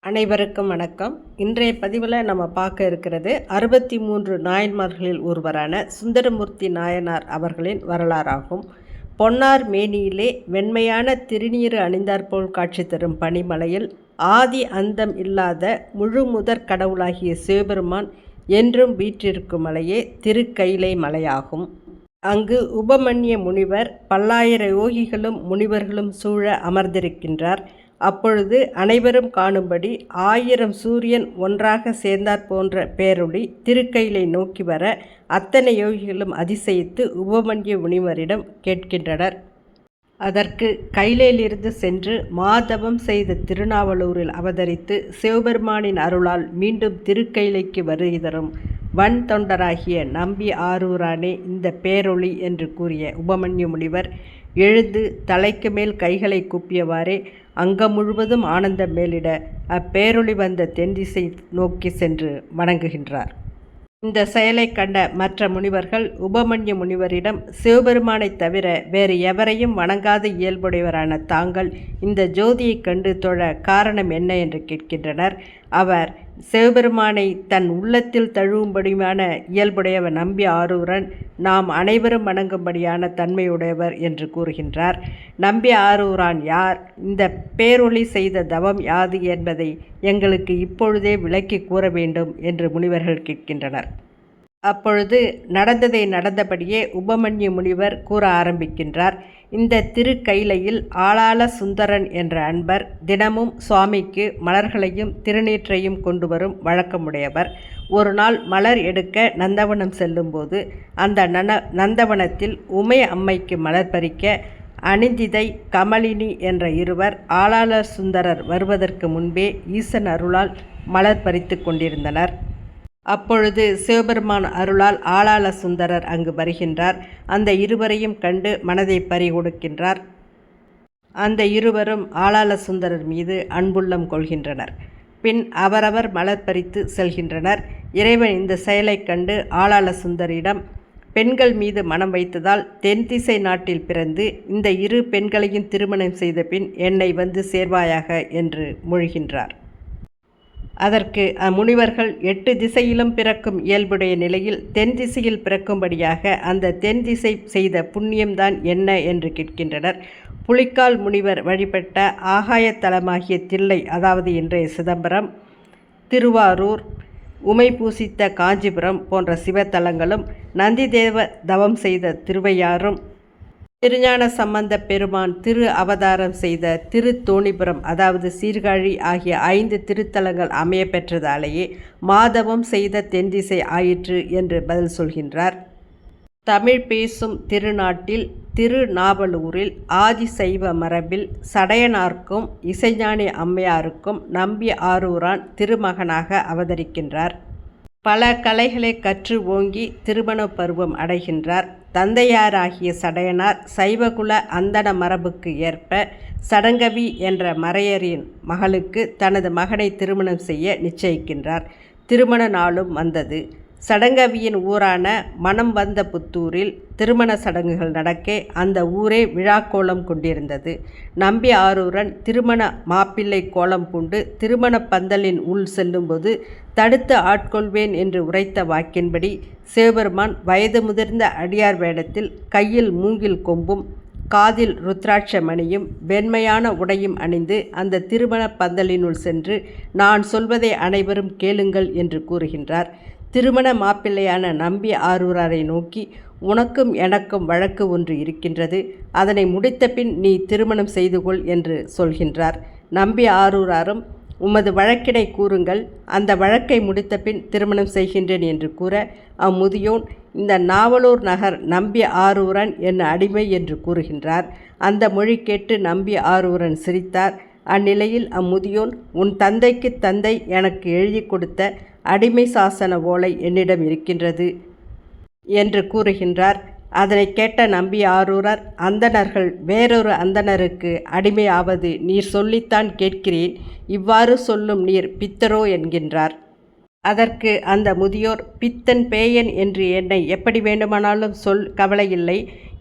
அனைவருக்கும் வணக்கம். இன்றைய பதிவில் நம்ம பார்க்க இருக்கிறது 63 நாயன்மார்களில் ஒருவரான சுந்தரமூர்த்தி நாயனார் அவர்களின் வரலாறாகும். பொன்னார் மேனியிலே வெண்மையான திருநீறு அணிந்தாற்போல் காட்சி தரும் பனிமலையில் ஆதி அந்தம் இல்லாத முழு முதற் கடவுளாகிய சிவபெருமான் என்றும் வீற்றிருக்கும் மலையே திருக்கைலை மலையாகும். அங்கு உபமன்ய முனிவர் பல்லாயிர யோகிகளும் முனிவர்களும் சூழ அமர்ந்திருக்கின்றார். அப்பொழுது அனைவரும் காணும்படி 1000 சூரியன் ஒன்றாக சேர்ந்தாற் போன்ற பேரொளி திருக்கையிலை நோக்கி வர அத்தனை யோகிகளும் அதிசயித்து உபமன்ய முனிவரிடம் கேட்கின்றனர். அதற்கு கையிலிருந்து சென்று மாதவம் செய்த திருநாவலூரில் அவதரித்து சிவபெருமானின் அருளால் மீண்டும் திருக்கையிலைக்கு வருகை தரும் வன் தொண்டராகிய நம்பி ஆரூரானே இந்த பேரொளி என்று கூறிய உபமன்ய முனிவர் எழுந்து தலைக்கு மேல் கைகளை கூப்பியவாறே அங்கம் முழுவதும் ஆனந்தம் மேலிட அப்பேரொளி வந்த தென்திசை நோக்கி சென்று வணங்குகின்றார். இந்த செயலை கண்ட மற்ற முனிவர்கள் உபமன்ய முனிவரிடம் சிவபெருமானை தவிர வேறு எவரையும் வணங்காத இயல்புடையவரான தாங்கள் இந்த ஜோதியை கண்டு தொழ காரணம் என்ன என்று கேட்கின்றனர். அவர் சிவபெருமானை தன் உள்ளத்தில் தழுவும்படியான இயல்புடையவர் நம்பி ஆரூரன் நாம் அனைவரும் வணங்கும்படியான தன்மையுடையவர் என்று கூறுகின்றார். நம்பி ஆரூரான் யார், இந்த பேரொளி செய்த தவம் யாது என்பதை எங்களுக்கு இப்பொழுதே விளக்கி கூற வேண்டும் என்று முனிவர்கள் கேட்கின்றனர். அப்பொழுது நடந்ததை நடந்தபடியே உபமன்ய முனிவர் கூற ஆரம்பிக்கின்றார். இந்த திருக்கைலையில் ஆளாள சுந்தரன் என்ற அன்பர் தினமும் சுவாமிக்கு மலர்களையும் திருநீற்றையும் கொண்டு வரும் வழக்கமுடையவர். ஒரு நாள் மலர் எடுக்க நந்தவனம் செல்லும்போது அந்த நந்தவனத்தில் உமை அம்மைக்கு மலர் பறிக்க அனிந்திதை கமலினி என்ற இருவர் ஆளாள சுந்தரர் வருவதற்கு முன்பே ஈசன் அருளால் மலர் பறித்து கொண்டிருந்தனர். அப்பொழுது சிவபெருமான் அருளால் ஆளாள சுந்தரர் அங்கு வருகின்றார். அந்த இருவரையும் கண்டு மனதை பறிகொடுக்கின்றார். அந்த இருவரும் ஆளாள சுந்தரர் மீது அன்புள்ளம் கொள்கின்றனர். பின் அவரவர் மலர் பறித்து செல்கின்றனர். இறைவன் இந்த செயலை கண்டு ஆளாள சுந்தரிடம் பெண்கள் மீது மனம் வைத்ததால் தென்திசை நாட்டில் பிறந்து இந்த இரு பெண்களையும் திருமணம் செய்த பின் என்னை வந்து சேர்வாயாக என்று மொழிகின்றார். அதற்கு அம்முனிவர்கள் 8 திசையிலும் பிறக்கும் இயல்புடைய நிலையில் தென் திசையில் பிறக்கும்படியாக அந்த தென் திசை செய்த புண்ணியம்தான் என்ன என்று கேட்கின்றனர். புலிக்கால் முனிவர் வழிபட்ட ஆகாயத்தலமாகிய தில்லை, அதாவது இன்றைய சிதம்பரம், திருவாரூர், உமை பூசித்த காஞ்சிபுரம் போன்ற சிவத்தலங்களும், நந்திதேவ தவம் செய்த திருவையாறும், திருஞான சம்பந்த பெருமான் திரு அவதாரம் செய்த திருத்தோணிபுரம் அதாவது சீர்காழி ஆகிய 5 திருத்தலங்கள் அமைய பெற்றதாலேயே மாதவம் செய்த தென்திசை ஆயிற்று என்று பதில் சொல்கின்றார். தமிழ் பேசும் திருநாட்டில் திருநாவலூரில் ஆதிசைவ மரபில் சடையனார்க்கும் இசைஞானி அம்மையாருக்கும் நம்பி ஆரூரான் திருமகனாக அவதரிக்கின்றார். பல கலைகளை கற்று ஓங்கி திருமண பருவம் அடைகின்றார். தந்தையாராகிய சடையனார் சைவகுல அந்தண மரபுக்கு ஏற்ப சடங்கவி என்ற மறையரின் மகளுக்கு தனது மகனை திருமணம் செய்ய நிச்சயிக்கின்றார். திருமண நாளும் வந்தது. சடங்கவியின் ஊரான மனம் வந்த புத்தூரில் திருமண சடங்குகள் நடக்க அந்த ஊரே விழாக்கோலம் கொண்டிருந்தது. நம்பி ஆரூரன் திருமண மாப்பிள்ளை கோலம் பூண்டு திருமண பந்தலின் உள் செல்லும்போது தடுத்து ஆட்கொள்வேன் என்று உரைத்த வாக்கின்படி சிவபெருமான் வயது முதிர்ந்த அடியார் வேடத்தில் கையில் மூங்கில் கொம்பும் காதில் ருத்ராட்ச மணியும் வெண்மையான உடையும் அணிந்து அந்த திருமண பந்தலினுள் சென்று நான் சொல்வதை அனைவரும் கேளுங்கள் என்று கூறுகின்றார். திருமண மாப்பிள்ளையான நம்பி ஆரூராரை நோக்கி உனக்கும் எனக்கும் வழக்கு ஒன்று இருக்கின்றது, அதனை முடித்த பின் நீ திருமணம் செய்து கொள் என்று சொல்கின்றார். நம்பி ஆரூராரும் உமது வழக்கினை கூறுங்கள், அந்த வழக்கை முடித்த பின் திருமணம் செய்கின்றேன் என்று கூற அம்முதியோன் இந்த நாவலூர் நகர் நம்பி ஆரூரன் என் அடிமை என்று கூறுகின்றார். அந்த மொழி கேட்டு நம்பி ஆரூரன் சிரித்தார். அந்நிலையில் அம்முதியோன் உன் தந்தைக்கு தந்தை எனக்கு எழுதி கொடுத்த அடிமை சாசன ஓலை என்னிடம் இருக்கின்றது என்று கூறுகின்றார். அதனை கேட்ட நம்பி ஆரூரர் அந்தணர்கள் வேறொரு அந்தணருக்கு அடிமையாவது நீர் சொல்லித்தான் கேட்கிறேன், இவ்வாறு சொல்லும் நீர் பித்தரோ என்கின்றார். அதற்கு அந்த முதியோர் பித்தன் பேயன் என்று என்னை எப்படி வேண்டுமானாலும் சொல், கவலையில்லை,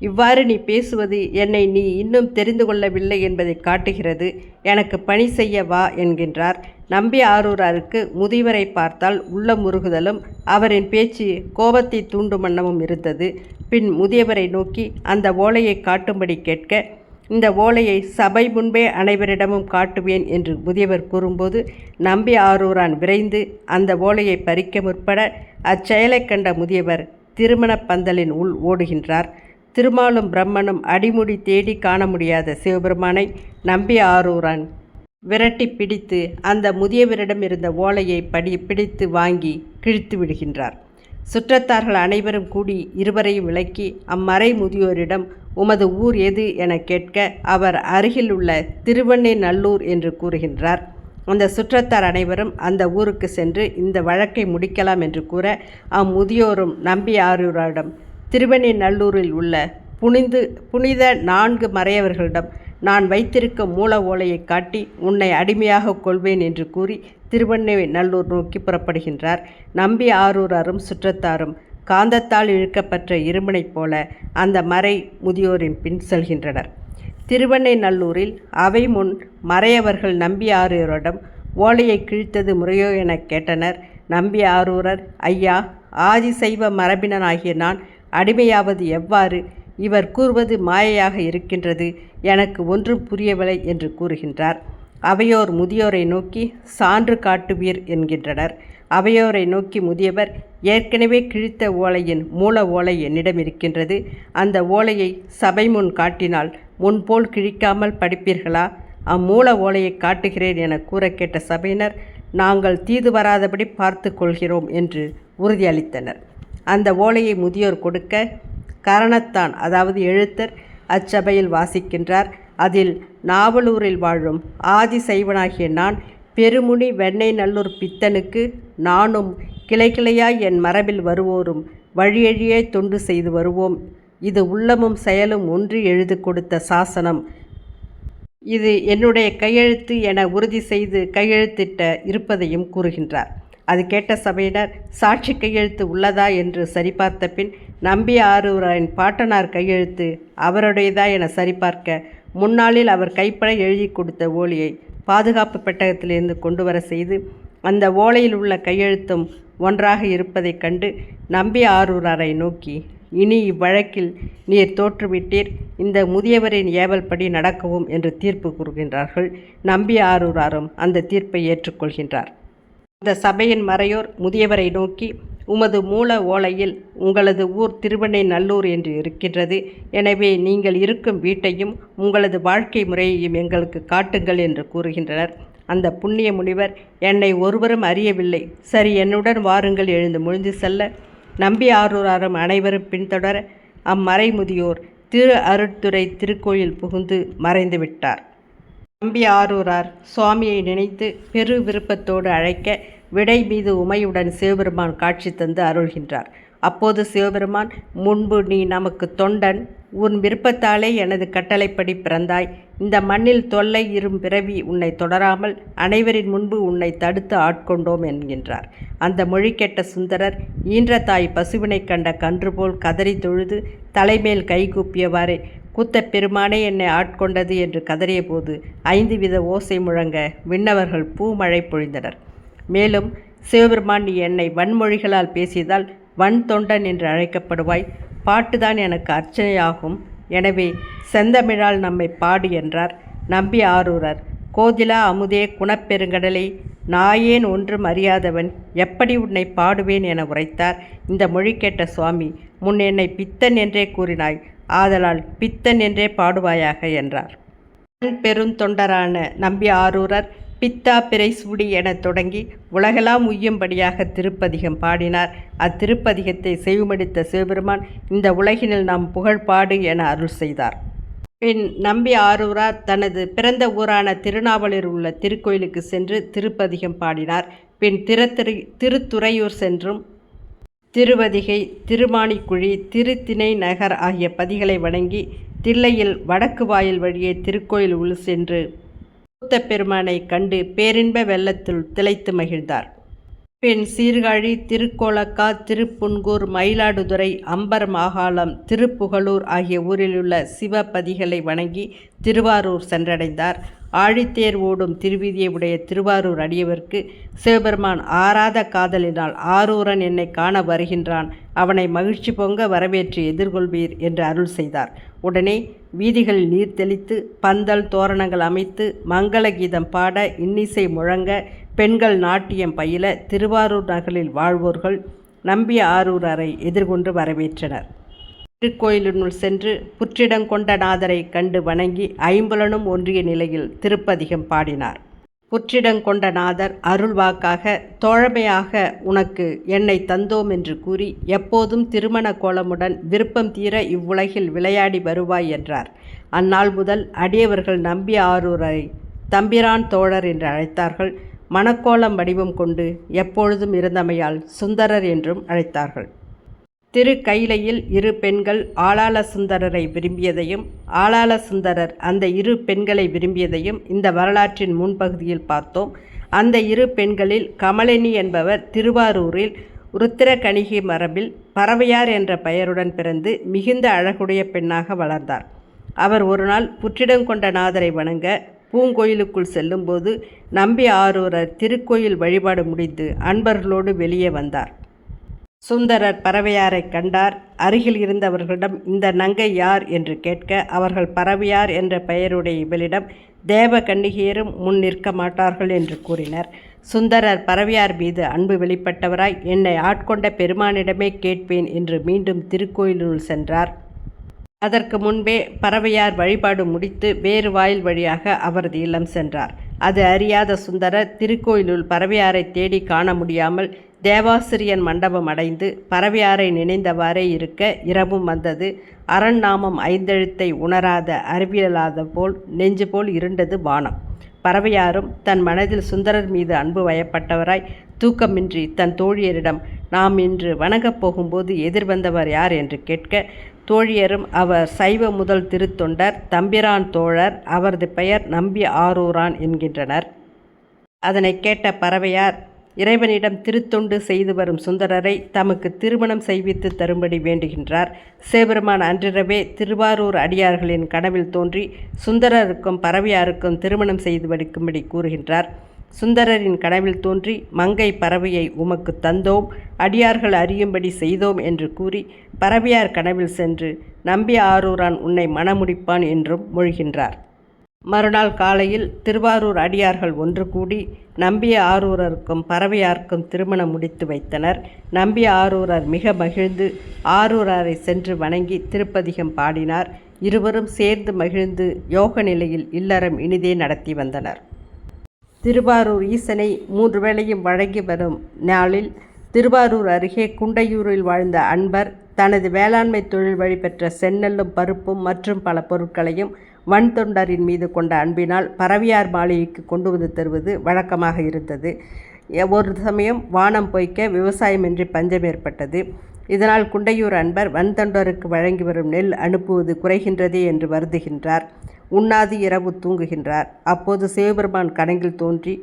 இவ்வாறு நீ பேசுவது என்னை நீ இன்னும் தெரிந்து கொள்ளவில்லை என்பதை காட்டுகிறது, எனக்கு பணி செய்ய வா என்கின்றார். நம்பி ஆரூராருக்கு முதியவரை பார்த்தால் உள்ளம் உருகுதலும் அவரின் பேச்சு கோபத்தை தூண்டும் வண்ணமும் இருந்தது. பின் முதியவரை நோக்கி அந்த ஓலையை காட்டும்படி கேட்க, இந்த ஓலையை சபை முன்பே அனைவரிடமும் காட்டுவேன் என்று முதியவர் கூறும்போது, நம்பி ஆரூரான் விரைந்து அந்த ஓலையை பறிக்க முற்பட அச்செயலை கண்ட முதியவர் திருமண பந்தலின் உள் ஓடுகின்றார். திருமாலும் பிரம்மனும் அடிமுடி தேடி காண முடியாத சிவபெருமானை நம்பி ஆரூரான் விரட்டி பிடித்து அந்த முதியவரிடம் இருந்த ஓலையை பிடித்து வாங்கி கிழித்து விடுகின்றார். சுற்றத்தார்கள் அனைவரும் கூடி இருவரையும் விலக்கி அம்மறை முதியோரிடம் உமது ஊர் எது என கேட்க, அவர் அருகில் உள்ள திருவெண்ணெய்நல்லூர் என்று கூறுகின்றார். அந்த சுற்றத்தார் அனைவரும் அந்த ஊருக்கு சென்று இந்த வழக்கை முடிக்கலாம் என்று கூற, அம்முதியோரும் நம்பி ஆரூராரிடம் திருவெண்ணெய்நல்லூரில் உள்ள புனித 4 மறையவர்களிடம் நான் வைத்திருக்கும் மூல ஓலையை காட்டி உன்னை அடிமையாக கொள்வேன் என்று கூறி திருவெண்ணெய்நல்லூர் நோக்கி புறப்படுகின்றார். நம்பி ஆரூராரும் சுற்றத்தாரும் காந்தத்தால் இழுக்கப்பட்ட இரும்பினைப் போல அந்த மறை முதியோரின் பின் செல்கின்றனர். திருவெண்ணெய்நல்லூரில் அவை முன் மறையவர்கள் நம்பி ஆரூரிடம் ஓலையை கிழித்தது முறையோ என கேட்டனர். நம்பி ஆரூரர், ஐயா, ஆதிசைவ மரபினனாகிய நான் அடிமையாவது எவ்வாறு? இவர் கூறுவது மாயையாக இருக்கின்றது, எனக்கு ஒன்றும் புரியவில்லை என்று கூறுகின்றார். அவையோர் முதியோரை நோக்கி சான்று காட்டுவீர் என்கின்றனர். அவையோரை நோக்கி முதியவர், ஏற்கனவே கிழித்த ஓலையின் மூல ஓலை என்னிடம் இருக்கின்றது. அந்த ஓலையை சபை முன் காட்டினால் முன்போல் கிழிக்காமல் படிப்பீர்களா? அம்மூல ஓலையை காட்டுகிறேன் என கூற கேட்ட சபையினர், நாங்கள் தீது வராதபடி பார்த்து கொள்கிறோம் என்று உறுதியளித்தனர். அந்த ஓலையை முதியோர் கொடுக்க, கரணத்தான் அதாவது எழுத்தர் அச்சபையில் வாசிக்கின்றார். அதில் நாவலூரில் வாழும் ஆதிசைவனாகிய நான் பெருமுனி வெண்ணெய்நல்லூர் பித்தனுக்கு நானும் கிளை கிளையாய் என் மரபில் வருவோரும் வழியழியே தொண்டு செய்து வருவோம். இது உள்ளமும் செயலும் ஒன்றி எழுது கொடுத்த சாசனம். இது என்னுடைய கையெழுத்து என உறுதி செய்து கையெழுத்திட்ட இருப்பதையும் கூறுகின்றார். அது கேட்ட சபையினர் சாட்சி கையெழுத்து உள்ளதா என்று சரிபார்த்த பின் நம்பி ஆரூராரின் பாட்டனார் கையெழுத்து அவருடையதா என சரிபார்க்க, முன்னாளில் அவர் கைப்பட எழுதி கொடுத்த ஓலையை பாதுகாப்பு பெட்டகத்திலிருந்து கொண்டு வர செய்து அந்த ஓலையில் உள்ள கையெழுத்தும் ஒன்றாக இருப்பதைக் கண்டு நம்பி ஆரூராரை நோக்கி, இனி இவ்வழக்கில் நீர் தோற்றுவிட்டீர், இந்த முதியவரின் ஏவல்படி நடக்கவும் என்று தீர்ப்பு கூறுகின்றார்கள். நம்பி ஆரூராரும் அந்த தீர்ப்பை ஏற்றுக்கொள்கின்றார். அந்த சபையின் மறையோர் முதியவரை நோக்கி, உமது மூல ஓலையில் உங்களது ஊர் திருவெண்ணெய்நல்லூர் என்று இருக்கின்றது. எனவே நீங்கள் இருக்கும் வீட்டையும் உங்களது வாழ்க்கை முறையையும் எங்களுக்கு காட்டுங்கள் என்று கூறுகின்றனர். அந்த புண்ணிய முனிவர், என்னை ஒருவரும் அறியவில்லை, சரி என்னுடன் வாருங்கள் எழுந்து முழிந்து செல்ல, நம்பி ஆரூராரும் அனைவரும் பின்தொடர அம்மறை முதியோர் திரு அருட்துறை திருக்கோயில் புகுந்து மறைந்து விட்டார். நம்பி ஆரூரார் சுவாமியை நினைத்து பெரு விருப்பத்தோடு அழைக்க, விடை மீது உமையுடன் சிவபெருமான் காட்சி தந்து அருள்கின்றார். அப்போது சிவபெருமான், முன்பு நீ நமக்கு தொண்டன், உன் விருப்பத்தாலே எனது கட்டளைப்படி பிறந்தாய். இந்த மண்ணில் தொல்லை இரும் பிறவி உன்னை தொடராமல் அனைவரின் முன்பு உன்னை தடுத்து ஆட்கொண்டோம் என்கின்றார். அந்த மொழி கேட்ட சுந்தரர் ஈன்ற தாய் பசுவினை கண்ட கன்று போல் கதறி தொழுது தலைமேல் கைகூப்பியவாறே, கூத்த பெருமானே என்னை ஆட்கொண்டது என்று கதறிய போது 5 வித ஓசை முழங்க விண்ணவர்கள் பூமழை பொழிந்தனர். மேலும் சிவபெருமான், நீ என்னை வன்மொழிகளால் பேசியதால் வன் தொண்டன் என்று அழைக்கப்படுவாய். பாட்டுதான் எனக்கு அர்ச்சனையாகும். எனவே செந்தமிழால் நம்மை பாடு என்றார். நம்பி ஆரூரர், கோதிலா அமுதே குணப்பெருங்கடலை, நாயேன் ஒன்றும் அறியாதவன் எப்படி உன்னை பாடுவேன் என உரைத்தார். இந்த மொழி கேட்ட சுவாமி, முன் என்னை பித்தன் என்றே கூறினாய், ஆதலால் பித்தன் என்றே பாடுவாயாக என்றார். பெருந்தொண்டரான நம்பி ஆரூரர் பித்தா பிறை சூடி என தொடங்கி உலகெல்லாம் உய்யும்படியாக திருப்பதிகம் பாடினார். அத்திருப்பதிகத்தை செவிமடித்த சிவபெருமான், இந்த உலகினில் நாம் புகழ்பாடு என அருள் செய்தார். பின் நம்பி ஆரூரார் தனது பிறந்த ஊரான திருநாவலூரில் உள்ள திருக்கோயிலுக்கு சென்று திருப்பதிகம் பாடினார். பின் திருத்துறையூர் சென்றும் திருவதிகை, திருமாணிக்குழி, திருத்திணை நகர் ஆகிய பதிகளை வணங்கி தில்லையில் வடக்கு வாயில் வழியே திருக்கோயில் உள் சென்று கூத்த பெருமானை கண்டு பேரின்ப வெள்ளத்துள் திளைத்து மகிழ்ந்தார். பின் சீர்காழி, திருக்கோலக்கா, திருப்புன்கூர், மயிலாடுதுறை, அம்பர் மாகாளம், திருப்புகலூர் ஆகிய ஊரிலுள்ள சிவபதிகளை வணங்கி திருவாரூர் சென்றடைந்தார். ஆழித்தேர் ஓடும் திருவீதியை உடைய திருவாரூர் அடியவர்க்கு சிவபெருமான் ஆறாத காதலினால் ஆரூரன் என்னை காண வருகின்றான், அவனை மகிழ்ச்சி பொங்க வரவேற்று எதிர்கொள்வீர் என்று அருள் செய்தார். உடனே வீதிகளில் நீர் தெளித்து பந்தல் தோரணங்கள் அமைத்து மங்கள கீதம் பாட இன்னிசை முழங்க பெண்கள் நாட்டியம் பயில திருவாரூர் நகரில் வாழ்வோர்கள் நம்பி ஆரூரரை எதிர்கொண்டு வரவேற்றனர். திருக்கோயிலினுள் சென்று புற்றிடங்கொண்ட நாதரை கண்டு வணங்கி ஐம்புலனும் ஒன்றிய நிலையில் திருப்பதிகம் பாடினார். புற்றிடங்கொண்ட நாதர் அருள்வாக்காக தோழமையாக உனக்கு என்னை தந்தோம் என்று கூறி எப்போதும் திருமண கோலமுடன் விருப்பம் தீர இவ்வுலகில் விளையாடி வருவாய் என்றார். அந்நாள் முதல் அடியவர்கள் நம்பி ஆரூரரை தம்பிரான் தோழர் என்று அழைத்தார்கள். மணக்கோலம் வடிவம் கொண்டு எப்பொழுதும் இருந்தமையால் சுந்தரர் என்றும் அழைத்தார்கள். திருக்கையிலையில் இரு பெண்கள் ஆளாள சுந்தரரை விரும்பியதையும் ஆளாள சுந்தரர் அந்த இரு பெண்களை விரும்பியதையும் இந்த வரலாற்றின் முன்பகுதியில் பார்த்தோம். அந்த இரு பெண்களில் கமலினி என்பவர் திருவாரூரில் ருத்திரகணிகை மரபில் பறவையார் என்ற பெயருடன் பிறந்து மிகுந்த அழகுடைய பெண்ணாக வளர்ந்தார். அவர் ஒருநாள் புற்றிடங்கொண்ட நாதரை வணங்க பூங்கோயிலுக்குள் செல்லும்போது நம்பி ஆரூரர் திருக்கோயில் வழிபாடு முடிந்து அன்பர்களோடு வெளியே வந்தார். சுந்தரர் பறவையாரை கண்டார். அருகில் இருந்தவர்களிடம் இந்த நங்கை யார் என்று கேட்க அவர்கள் பறவையார் என்ற பெயருடைய இவளிடம் தேவ கன்னிகையரும் முன் நிற்க மாட்டார்கள் என்று கூறினர். சுந்தரர் பறவையார் மீது அன்பு வெளிப்பட்டவராய் என்னை ஆட்கொண்ட பெருமானிடமே கேட்பேன் என்று மீண்டும் திருக்கோயிலுள் சென்றார். அதற்கு முன்பே பறவையார் வழிபாடு முடித்து வேறு வாயில் வழியாக அவரது இல்லம் சென்றார். அது அறியாத சுந்தரர் திருக்கோயிலுள் பறவையாரை தேடி காண முடியாமல் தேவாசிரியன் மண்டபம் அடைந்து பறவையாரை நினைந்தவாறே இருக்க இரவும் வந்தது. அரண் நாமம் ஐந்தெழுத்தை உணராத அறிவியலாத போல் நெஞ்சு போல் இருண்டது வானம். பறவையாரும் தன் மனதில் சுந்தரர் மீது அன்பு வயப்பட்டவராய் தூக்கமின்றி தன் தோழியரிடம் நாம் இன்று வணங்கப் போகும்போது எதிர்வந்தவர் யார் என்று கேட்க தோழியரும் அவர் சைவ முதல் திருத்தொண்டர் தம்பிரான் தோழர், அவரது பெயர் நம்பி ஆரூரான் என்கின்றனர். அதனை கேட்ட பறவையார் இறைவனிடம் திருத்தொண்டு செய்து வரும் சுந்தரரை தமக்கு திருமணம் செய்வித்து தரும்படி வேண்டுகின்றார். சிவபெருமான் அன்றிரவே திருவாரூர் அடியார்களின் கனவில் தோன்றி சுந்தரருக்கும் பறவையாருக்கும் திருமணம் செய்து வைக்கும்படி கூறுகின்றார். சுந்தரரின் கனவில் தோன்றி மங்கை பறவையை உமக்கு தந்தோம், அடியார்கள் அறியும்படி செய்தோம் என்று கூறி பறவையார் கனவில் சென்று நம்பி ஆரூரான் உன்னை மணமுடிப்பான் என்றும் மொழிகின்றார். மறுநாள் காலையில் திருவாரூர் அடியார்கள் ஒன்று கூடி நம்பி ஆரூரருக்கும் பறவையாருக்கும் திருமணம் முடித்து வைத்தனர். நம்பி ஆரூரர் மிக மகிழ்ந்து ஆரூரரை சென்று வணங்கி திருப்பதிகம் பாடினார். இருவரும் சேர்ந்து மகிழ்ந்து யோக நிலையில் இல்லறம் இனிதே நடத்தி வந்தனர். திருவாரூர் ஈசனை 3 வேளையும் வழங்கி வரும் நாளில் திருவாரூர் அருகே குண்டையூரில் வாழ்ந்த அன்பர் தனது வேளாண்மை தொழில் வழி பெற்ற செந்நெல்லும் பருப்பும் மற்றும் பல பொருட்களையும் வன் தொண்டரின் மீது கொண்ட அன்பினால் பறவையார் மாளிகைக்கு கொண்டு வந்து தருவது வழக்கமாக இருந்தது. ஒரு சமயம் வானம் பொய்க்க விவசாயமின்றி பஞ்சம் ஏற்பட்டது. இதனால் குண்டையூர் அன்பர் வன் தொண்டருக்கு வழங்கி வரும் நெல் அனுப்புவது குறைகின்றதே என்று வருந்துகின்றார். உண்ணாது இரவு தூங்குகின்றார். அப்போது சிவபெருமான் கனவில் தோன்றி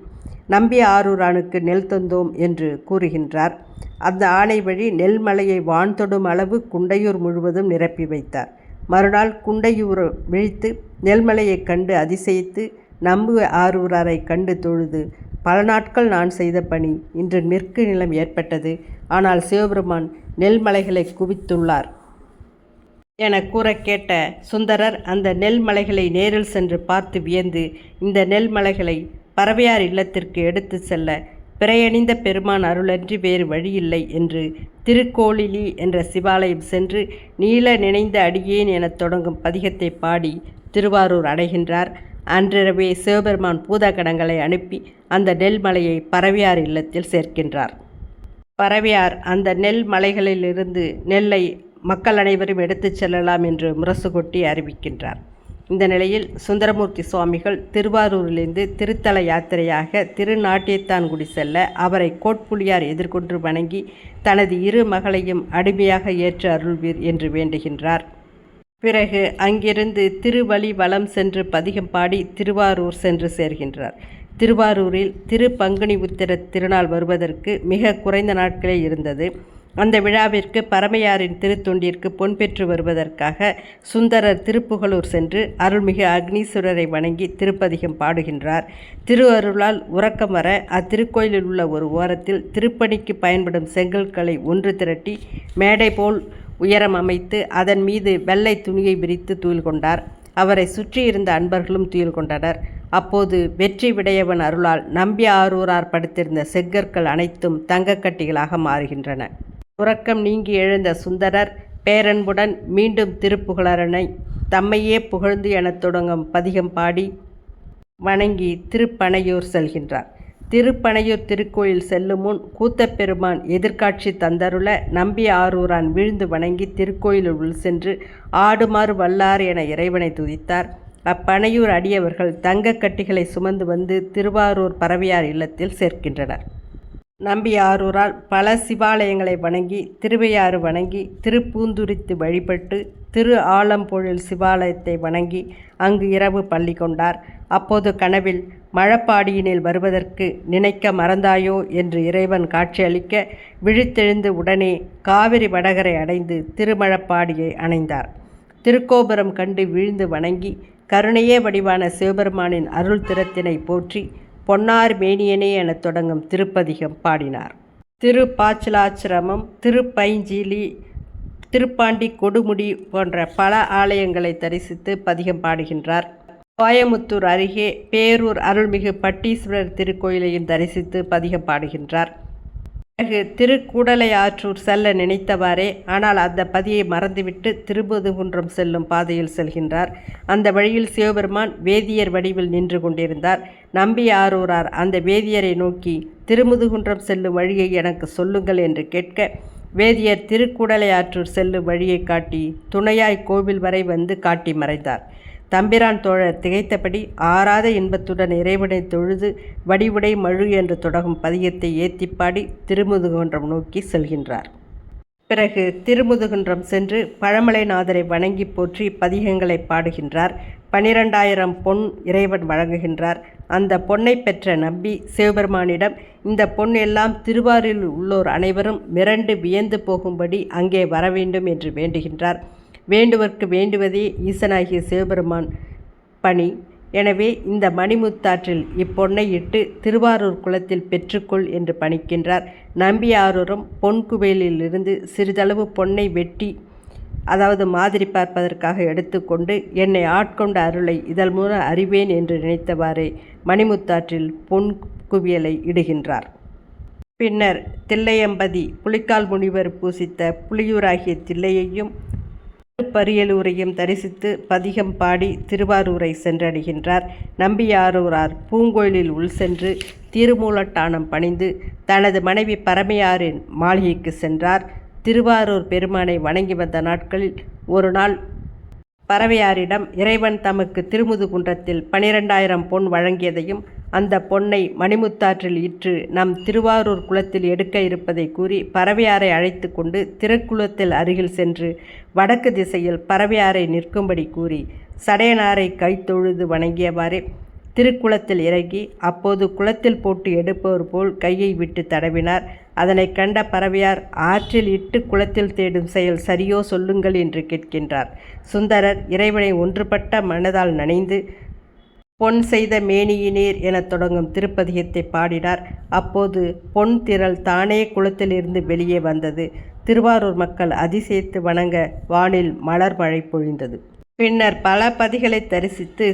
நம்பி ஆரூரானுக்கு நெல் தந்தோம் என்று கூறுகின்றார். அந்த ஆணை வழி நெல்மலையை வான் தொடும் அளவு குண்டையூர் முழுவதும் நிரப்பி வைத்தார். மறுநாள் குண்டையூர் விழித்து நெல்மலையை கண்டு அதிசயித்து நம்பி ஆரூராரை கண்டு தொழுது பல நாட்கள் நான் செய்த பணி இன்று நிற்கு நிலம் ஏற்பட்டது. ஆனால் சிவபெருமான் நெல்மலைகளை குவித்துள்ளார் என கூற கேட்ட சுந்தரர் அந்த நெல்மலைகளை நேரில் சென்று பார்த்து வியந்து இந்த நெல்மலைகளை பறவையார் இல்லத்திற்கு எடுத்து செல்ல பிறையணிந்த பெருமான் அருளன்றி வேறு வழியில்லை என்று திருக்கோளிலி என்ற சிவாலயம் சென்று நீல நினைந்த அடியேன் எனத் தொடங்கும் பதிகத்தை பாடி திருவாரூர் அடைகின்றார். அன்றிரவே சிவபெருமான் பூதகணங்களை அனுப்பி அந்த நெல்மலையை பறவையார் இல்லத்தில் சேர்க்கின்றார். பறவையார் அந்த நெல் மலைகளிலிருந்து நெல்லை மக்கள் அனைவரும் எடுத்துச் செல்லலாம் என்று முரசு கொட்டி அறிவிக்கின்றார். இந்த நிலையில் சுந்தரமூர்த்தி சுவாமிகள் திருவாரூரிலிருந்து திருத்தல யாத்திரையாக திருநாட்டியத்தான்குடி செல்ல அவரை கோட்புலியார் எதிர்கொண்டு வணங்கி தனது 2 மகளையும் அடிமையாக ஏற்று அருள்வீர் என்று வேண்டுகின்றார். பிறகு அங்கிருந்து திருவழி வலம் சென்று பதிகம் பாடி திருவாரூர் சென்று சேர்கின்றார். திருவாரூரில் திரு பங்குனி உத்திர திருநாள் வருவதற்கு மிக குறைந்த நாட்களே இருந்தது. அந்த விழாவிற்கு பரமையாரின் திருத்தொண்டிற்கு பொன் பெற்று வருவதற்காக சுந்தரர் திருப்புகலூர் சென்று அருள்மிகு அக்னீஸ்வரரை வணங்கி திருப்பதிகம் பாடுகின்றார். திருவருளால் உறக்கம் வர அத்திருக்கோயிலில் உள்ள ஒரு ஓரத்தில் திருப்பணிக்கு பயன்படும் செங்கற்களை ஒன்று திரட்டி மேடை போல் உயரம் அமைத்து அதன் மீது வெள்ளை துணியை விரித்து துயில் கொண்டார். அவரை சுற்றியிருந்த அன்பர்களும் துயில் கொண்டனர். அப்போது வெற்றி விடையவன் அருளால் நம்பி ஆரூரார் படுத்திருந்த செங்கற்கள் அனைத்தும் தங்கக்கட்டிகளாக மாறுகின்றன. உறக்கம் நீங்கி எழுந்த சுந்தரர் பேரன்புடன் மீண்டும் திருப்புகழரனை தம்மையே புகழ்ந்து எனத் தொடங்கும் பதிகம் பாடி வணங்கி திருப்பனையூர் செல்கின்றார். திருப்பனையூர் திருக்கோயில் செல்லும் முன் கூத்தப்பெருமான் எதிர்காட்சி தந்தருள நம்பி ஆரூரான் வீழ்ந்து வணங்கி திருக்கோயிலுள் உள் சென்று ஆடுமாறு வல்லார் என இறைவனை துதித்தார். அப்பனையூர் அடியவர்கள் தங்க கட்டிகளை சுமந்து வந்து திருவாரூர் பரவையார் இல்லத்தில் சேர்க்கின்றனர். நம்பி ஆரூரால் பல சிவாலயங்களை வணங்கி திருவையாறு வணங்கி திருப்பூந்துரித்து வழிபட்டு திரு ஆலம்பொழில் சிவாலயத்தை வணங்கி அங்கு இரவு பள்ளி கொண்டார். அப்போது கனவில் மழப்பாடியினில் வருவதற்கு நினைக்க மறந்தாயோ என்று இறைவன் காட்சியளிக்க விழித்தெழுந்து உடனே காவிரி வடகரை அடைந்து திருமழப்பாடியை அணைந்தார். திருக்கோபுரம் கண்டு வீழ்ந்து வணங்கி கருணையே வடிவான சிவபெருமானின் அருள் திறத்தினை போற்றி பொன்னார் மேனியனே எனத் தொடங்கும் திருப்பதிகம் பாடினார். திருப்பாச்சலாச்சிரமம், திருப்பைஞ்சீலி, திருப்பாண்டி கொடுமுடி போன்ற பல ஆலயங்களை தரிசித்து பதிகம் பாடுகின்றார். கோயமுத்தூர் அருகே பேரூர் அருள்மிகு பட்டீஸ்வரர் திருக்கோயிலையும் தரிசித்து பதிகம் பாடுகின்றார். பிறகு திருக்கூடலையாற்றூர் செல்ல நினைத்தவாறே ஆனால் அந்த பதியை மறந்துவிட்டு திருமுதுகுன்றம் செல்லும் பாதையில் செல்கின்றார். அந்த வழியில் சிவபெருமான் வேதியர் வடிவில் நின்று கொண்டிருந்தார். நம்பி ஆரூரார் அந்த வேதியரை நோக்கி திருமுதுகுன்றம் செல்லும் வழியை எனக்கு சொல்லுங்கள் என்று கேட்க வேதியர் திருக்கூடலையாற்றூர் செல்லும் வழியை காட்டி துணையாய் கோவில் வரை வந்து காட்டி மறைந்தார். தம்பிரான் தோழர் திகைத்தபடி ஆறாத இன்பத்துடன் இறைவனை தொழுது வடிவுடை மழு என்று தொடங்கும் பதியத்தை ஏத்திப்பாடி திருமுதுகுன்றம் நோக்கி செல்கின்றார். பிறகு திருமுதுகுன்றம் சென்று பழமலைநாதரை வணங்கி போற்றி பதிகங்களை பாடுகின்றார். 12,000 பொன் இறைவன் வழங்குகின்றார். அந்த பொன்னை பெற்ற நம்பி சிவபெருமானிடம் இந்த பொன் எல்லாம் திருவாரூரில் உள்ளோர் அனைவரும் மிரண்டு வியந்து போகும்படி அங்கே வர வேண்டும் என்று வேண்டுகின்றார். வேண்டுவர்க்கு வேண்டுவதே ஈசனாகிய சிவபெருமான் பணி. எனவே இந்த மணிமுத்தாற்றில் இப்பொன்னை இட்டு திருவாரூர் குளத்தில் பெற்றுக்கொள் என்று பணிக்கின்றார். நம்பி ஆரூரும் பொன் குவேலிலிருந்து சிறிதளவு பொன்னை வெட்டி அதாவது மாதிரி பார்ப்பதற்காக எடுத்துக்கொண்டு என்னை ஆட்கொண்ட அருளை இதழ் மூலம் அறிவேன் என்று நினைத்தவாறே மணிமுத்தாற்றில் பொன் குவியலை இடுகின்றார். பின்னர் தில்லையம்பதி புலிக்கால் முனிவர் பூசித்த புலியூராகிய தில்லையையும் பரியலூரையும் தரிசித்து பதிகம் பாடி திருவாரூரை சென்றடைகின்றார். நம்பி ஆரூரார் பூங்கோயிலில் உள் சென்று திருமூலட்டானம் பணிந்து தனது மனைவி பரமையாரின் மாளிகைக்கு சென்றார். திருவாரூர் பெருமானை வணங்கி வந்த நாட்களில் ஒரு நாள் பரவையாரிடம் இறைவன் தமக்கு திருமுதுகுன்றத்தில் 12,000 பொன் வழங்கியதையும் அந்த பொன்னை மணிமுத்தாற்றில் இற்று நம் திருவாரூர் குளத்தில் எடுக்க இருப்பதை கூறி பரவையாரை அழைத்து கொண்டு திருக்குளத்தில் அருகில் சென்று வடக்கு திசையில் பரவையாரை நிற்கும்படி கூறி சடையனாரை கைத்தொழுது வணங்கியவாறே திருக்குளத்தில் இறங்கி அப்போது குளத்தில் போட்டு எடுப்பவர் போல் கையை விட்டு தடவினார். அதனை கண்ட பரவையார் ஆற்றில் இட்டு குளத்தில் தேடும் செயல் சரியோ சொல்லுங்கள் என்று கேட்கின்றார். சுந்தரர் இறைவனை ஒன்றுபட்ட மனதால் நனைந்து பொன் செய்த மேனியினீர் எனத் தொடங்கும் திருப்பதிகத்தை பாடினார். அப்போது பொன் திரள் தானே குளத்திலிருந்து வெளியே வந்தது. திருவாரூர் மக்கள் அதிசயித்து வணங்க வானில் மலர் மழை பொழிந்தது. பின்னர் பல பதிகளை தரிசித்து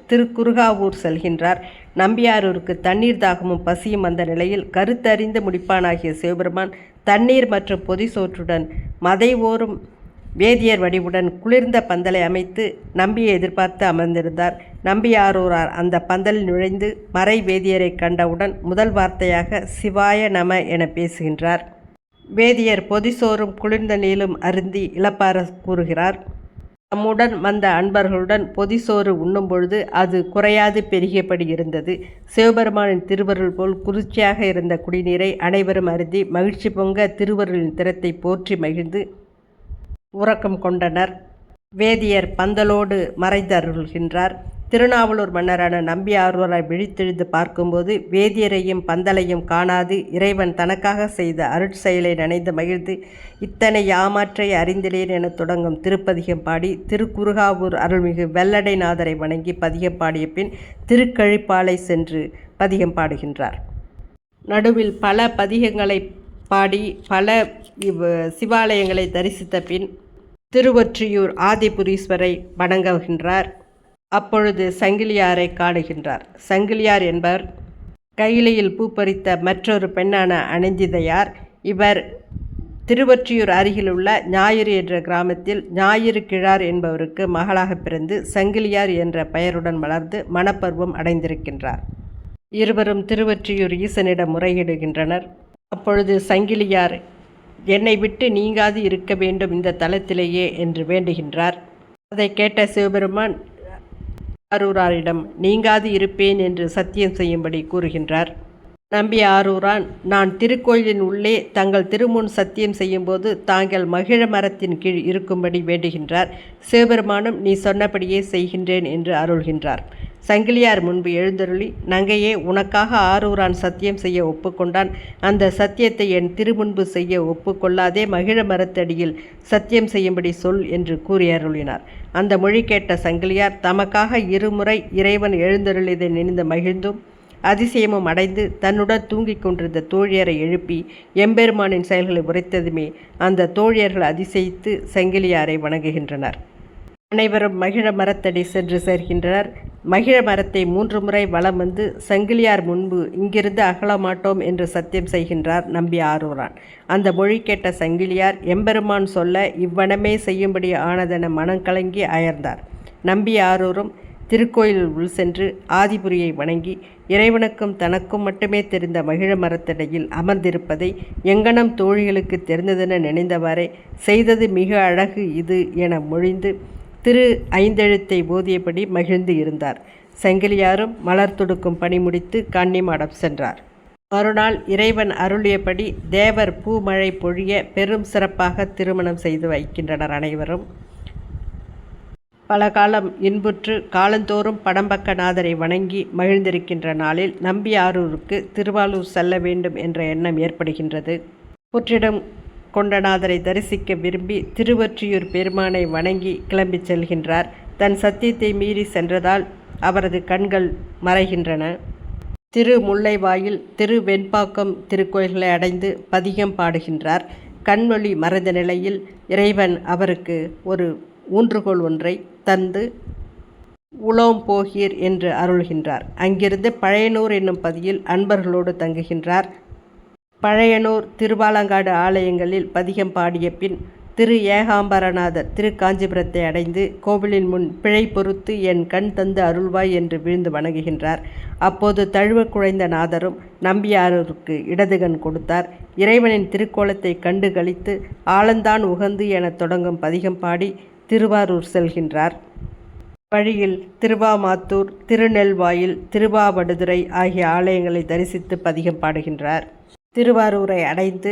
திருக்குறுகாவூர் செல்கின்றார். நம்பியாரூருக்கு தண்ணீர் தாகமும் பசியும் வந்த நிலையில் கருத்தறிந்து முடிப்பானாகிய சிவபெருமான் தண்ணீர் மற்றும் பொதி சோற்றுடன் மதை ஓரும் வேதியர் வடிவுடன் குளிர்ந்த பந்தலை அமைத்து நம்பியை எதிர்பார்த்து அமர்ந்திருந்தார். நம்பியாரூரார் அந்த பந்தலில் நுழைந்து மறை வேதியரை கண்டவுடன் முதல் வார்த்தையாக சிவாய நம என பேசுகின்றார். வேதியர் பொதிசோறும் குளிர்ந்த நீளும் அருந்தி இளப்பார கூறுகிறார். தம்முடன் வந்த அன்பர்களுடன் பொதிசோறு உண்ணும் பொழுது அது குறையாது பெருகியபடி இருந்தது. சிவபெருமானின் திருவருள் போல் குளிர்ச்சியாக இருந்த குடிநீரை அனைவரும் அருந்தி மகிழ்ச்சி பொங்க திருவருளின் திறத்தை போற்றி மகிழ்ந்து உறக்கம் கொண்டனர். வேதியர் பந்தலோடு மறைந்து அருள்கின்றார். திருநாவலூர் மன்னரான நம்பி ஆரூராய் விழித்தெழுந்து பார்க்கும்போது வேதியரையும் பந்தலையும் காணாது இறைவன் தனக்காக செய்த அருட்செயலை நினைந்து மகிழ்ந்து இத்தனை யாமாற்றை அறிந்திலேன் என தொடங்கும் திருப்பதிகம் பாடி திருக்குறுகாவூர் அருள்மிகு வெள்ளடைநாதரை வணங்கி பதிகம் பாடிய பின் திருக்கழிப்பாலை சென்று பதிகம் பாடுகின்றார். நடுவில் பல பதிகங்களை பாடி பல சிவாலயங்களை தரிசித்த பின் திருவொற்றியூர் ஆதிபுரீஸ்வரை வணங்குகின்றார். அப்பொழுது சங்கிலியாரை காணுகின்றார். சங்கிலியார் என்பவர் கையிலையில் பூ பறித்த மற்றொரு பெண்ணான அனந்திதையார். இவர் திருவொற்றியூர் அருகிலுள்ள ஞாயிறு என்ற கிராமத்தில் ஞாயிறு கிழார் என்பவருக்கு மகளாக பிறந்து சங்கிலியார் என்ற பெயருடன் வளர்ந்து மணப்பருவம் அடைந்திருக்கின்றார். இருவரும் திருவொற்றியூர் ஈசனிடம் முறையிடுகின்றனர். அப்பொழுது சங்கிலியார் என்னை விட்டு நீங்காது இருக்க வேண்டும் இந்த தலத்திலேயே என்று வேண்டுகின்றார். அதை கேட்ட சிவபெருமான் ஆரூராரிடம் நீங்காது இருப்பேன் என்று சத்தியம் செய்யும்படி கூறுகின்றார். நம்பி ஆரூரான் நான் திருக்கோயிலின் உள்ளே தங்கள் திருமுன் சத்தியம் செய்யும்போது தாங்கள் மகிழ மரத்தின் கீழ் இருக்கும்படி வேண்டுகின்றார். சிவபெருமானும் நீ சொன்னபடியே செய்கின்றேன் என்று அருள்கின்றார். சங்கிலியார் முன்பு எழுந்தருளி நங்கையே உனக்காக ஆரூரான் சத்தியம் செய்ய ஒப்புக்கொண்டான். அந்த சத்தியத்தை என் திருமுன்பு செய்ய ஒப்புக்கொள்ளாதே மகிழ மரத்தடியில் சத்தியம் செய்யும்படி சொல் என்று கூறி அருளினார். அந்த மொழி கேட்ட சங்கிலியார் தமக்காக இருமுறை இறைவன் எழுந்தருளியதை நினைந்து மகிழ்ந்தும் அதிசயமும் அடைந்து தன்னுடன் தூங்கிக் கொண்டிருந்த தோழியரை எழுப்பி எம்பெருமானின் செயல்களை உரைத்ததுமே அந்த தோழியர்கள் அதிசயித்து சங்கிலியாரை வணங்குகின்றனர். அனைவரும் மகிழ மரத்தடி சென்று சேர்கின்றனர். மகிழ மரத்தை 3 முறை வலம் வந்து சங்கிலியார் முன்பு இங்கிருந்து அகலமாட்டோம் என்று சத்தியம் செய்கின்றார் நம்பி ஆரூரான். அந்த மொழி கேட்ட சங்கிலியார் எம்பெருமான் சொல்ல இவ்வனமே செய்யும்படி ஆனதென மனம் கலங்கி அயர்ந்தார். நம்பி ஆரூரும் திருக்கோயிலில் உள் சென்று ஆதிபுரியை வணங்கி இறைவனுக்கும் தனக்கும் மட்டுமே தெரிந்த மகிழ மரத்தடியில் அமர்ந்திருப்பதை எங்கனம் தோழிகளுக்கு தெரிந்ததென நினைந்தவாறே செய்தது மிக அழகு இது என மொழிந்து திரு ஐந்தெழுத்தை போதியபடி மகிழ்ந்து இருந்தார். சங்கிலியாரும் மலர் தொடுக்கும் பணி முடித்து கன்னிமாடம் சென்றார். மறுநாள் இறைவன் அருளியபடி தேவர் பூமழை பொழிய பெரும் சிறப்பாக திருமணம் செய்து வைக்கின்றனர். அனைவரும் பல காலம் இன்புற்று காலந்தோறும் படம்பக்கநாதரை வணங்கி மகிழ்ந்திருக்கின்ற நாளில் நம்பி ஆரூருக்கு திருவாலூர் செல்ல வேண்டும் என்ற எண்ணம் ஏற்படுகின்றது. புற்றிடம் கொண்டநாதரை தரிசிக்க விரும்பி திருவொற்றியூர் பெருமானை வணங்கி கிளம்பி செல்கின்றார். தன் சத்தியத்தை மீறி சென்றதால் அவரது கண்கள் மறைகின்றன. திரு முல்லைவாயில் திரு வெண்பாக்கம் திருக்கோயில்களை அடைந்து பதிகம் பாடுகின்றார். கண்மொழி மறைந்த நிலையில் இறைவன் அவருக்கு ஒரு ஊன்றுகோல் ஒன்றை தந்து உலோம் போகீர் என்று அருள்கின்றார். அங்கிருந்து பழையனூர் என்னும் பதியில் அன்பர்களோடு தங்குகின்றார். பழையனூர் திருவாலங்காடு ஆலயங்களில் பதிகம் பாடிய பின் திரு ஏகாம்பரநாதர் திரு காஞ்சிபுரத்தை அடைந்து கோவிலின் முன் பிழை பொறுத்து என் கண் தந்து அருள்வாய் என்று வீழ்ந்து வணங்குகின்றார். அப்போது தழுவ குழைந்த நாதரும் நம்பியாரூருக்கு இடதுகண் கொடுத்தார். இறைவனின் திருக்கோலத்தை கண்டு களித்து ஆலந்தான் உகந்து என தொடங்கும் பதிகம் பாடி திருவாரூர் செல்கின்றார். வழியில் திருவாமாத்தூர் திருநெல்வாயில் திருவாவடுதுறை ஆகிய ஆலயங்களை தரிசித்து பதிகம் பாடுகின்றார். திருவாரூரை அடைந்து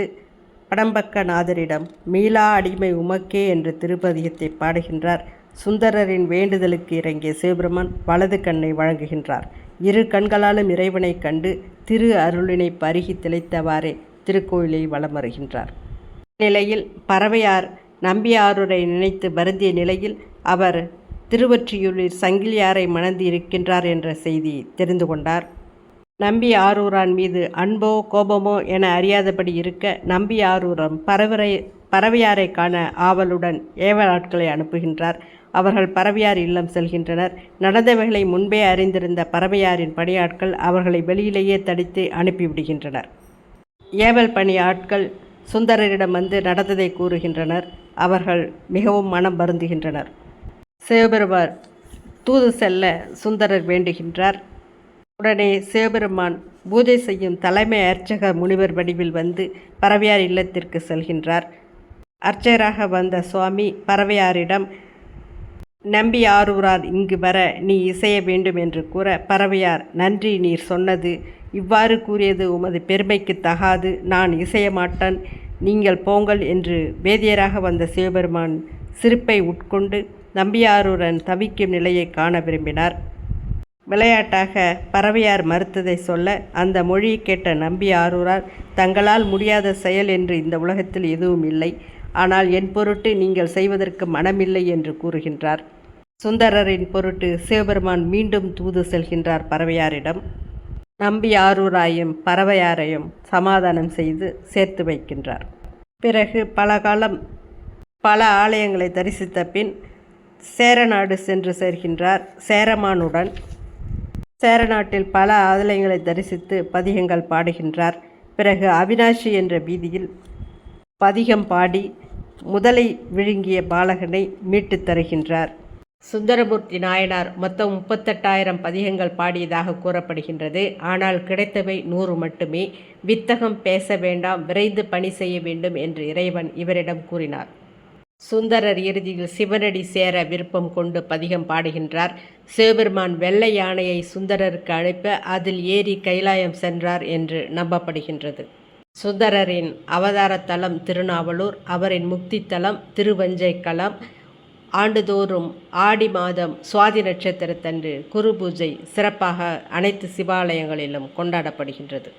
படம்பக்கநாதரிடம் மீளா அடிமை உமக்கே என்று திருப்பதிகத்தை பாடுகின்றார். சுந்தரரின் வேண்டுதலுக்கு இறங்கிய சிவபெருமான் வலது கண்ணை வழங்குகின்றார். இரு கண்களாலும் இறைவனை கண்டு திரு அருளினை பருகி திளைத்தவாறே திருக்கோயிலை வலம் வருகின்றார். நிலையில் பறவையார் நம்பி ஆரூரை நினைத்து வருந்திய நிலையில் அவர் திருவொற்றியூரில் சங்கிலியாரை மணந்து இருக்கின்றார் என்ற செய்தி தெரிந்து கொண்டார். நம்பி ஆரூரான் மீது அன்போ கோபமோ என அறியாதபடி இருக்க நம்பி ஆரூரம் பறவையாரை காண ஆவலுடன் ஏவலாட்களை அனுப்புகின்றார். அவர்கள் பறவையார் இல்லம் செல்கின்றனர். நடந்தவைகளை முன்பே அறிந்திருந்த பறவையாரின் பணியாட்கள் அவர்களை வெளியிலேயே தடித்து அனுப்பிவிடுகின்றனர். ஏவல் பணி ஆட்கள் சுந்தரரிடம் வந்து நடந்ததை கூறுகின்றனர். அவர்கள் மிகவும் மனம் வருந்துகின்றனர். சிவபெருமான் தூது செல்ல சுந்தரர் வேண்டுகின்றார். உடனே சிவபெருமான் பூஜை செய்யும் தலைமை அர்ச்சக முனிவர் வடிவில் வந்து பறவையார் இல்லத்திற்கு செல்கின்றார். அர்ச்சகராக வந்த சுவாமி பறவையாரிடம் நம்பி ஆரூரார் இங்கு வர நீ இசைய வேண்டும் என்று கூற பறவையார் நன்றி, நீர் சொன்னது இவ்வாறு கூறியது உமது பெருமைக்கு தகாது, நான் இசைய மாட்டான், நீங்கள் போங்கள் என்று வேதியராக வந்த சிவபெருமான் சிரிப்பை உட்கொண்டு நம்பியாரூரன் தவிக்கும் நிலையை காண விரும்பினார். விளையாட்டாக பறவையார் மறுத்ததை சொல்ல அந்த மொழியை கேட்ட நம்பி ஆரூரார், தங்களால் முடியாத செயல் என்று இந்த உலகத்தில் எதுவும் இல்லை, ஆனால் என் பொருட்டு நீங்கள் செய்வதற்கு மனமில்லை என்று கூறுகின்றார். சுந்தரரின் பொருட்டு சிவபெருமான் மீண்டும் தூது செல்கின்றார் பறவையாரிடம். நம்பி ஆரூராயும் பறவையாரையும் சமாதானம் செய்து சேர்த்து வைக்கின்றார். பிறகு பல காலம் பல ஆலயங்களை தரிசித்த பின் சேரநாடு சென்று சேர்கின்றார் சேரமானுடன். சேரநாட்டில் பல ஆலயங்களை தரிசித்து பதிகங்கள் பாடுகின்றார். பிறகு அவினாஷி என்ற வீதியில் பதிகம் பாடி முதலை விழுங்கிய பாலகனை மீட்டு தருகின்றார். சுந்தரமூர்த்தி நாயனார் மொத்தம் 38,000 பதிகங்கள் பாடியதாக கூறப்படுகின்றது. ஆனால் கிடைத்தவை 100 மட்டுமே. வித்தகம் பேச வேண்டாம், விரைந்து பணி செய்ய வேண்டும் என்று இறைவன் இவரிடம் கூறினார். சுந்தரர் இறுதியில் சிவனடி சேர விருப்பம் கொண்டு பதிகம் பாடுகின்றார். சிவபெருமான் வெள்ளை யானையை சுந்தரருக்கு அனுப்ப அதில் ஏறி கைலாயம் சென்றார் என்று நம்பப்படுகின்றது. சுந்தரரின் அவதார தலம் திருநாவலூர், அவரின் முக்தி தலம் திருவஞ்சைக்களம். ஆண்டுதோறும் ஆடி மாதம் சுவாதி நட்சத்திரத்தன்று குரு பூஜை சிறப்பாக அனைத்து சிவாலயங்களிலும் கொண்டாடப்படுகின்றது.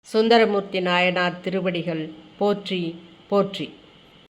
சுந்தரமூர்த்தி நாயனார் திருவடிகள் போற்றி போற்றி.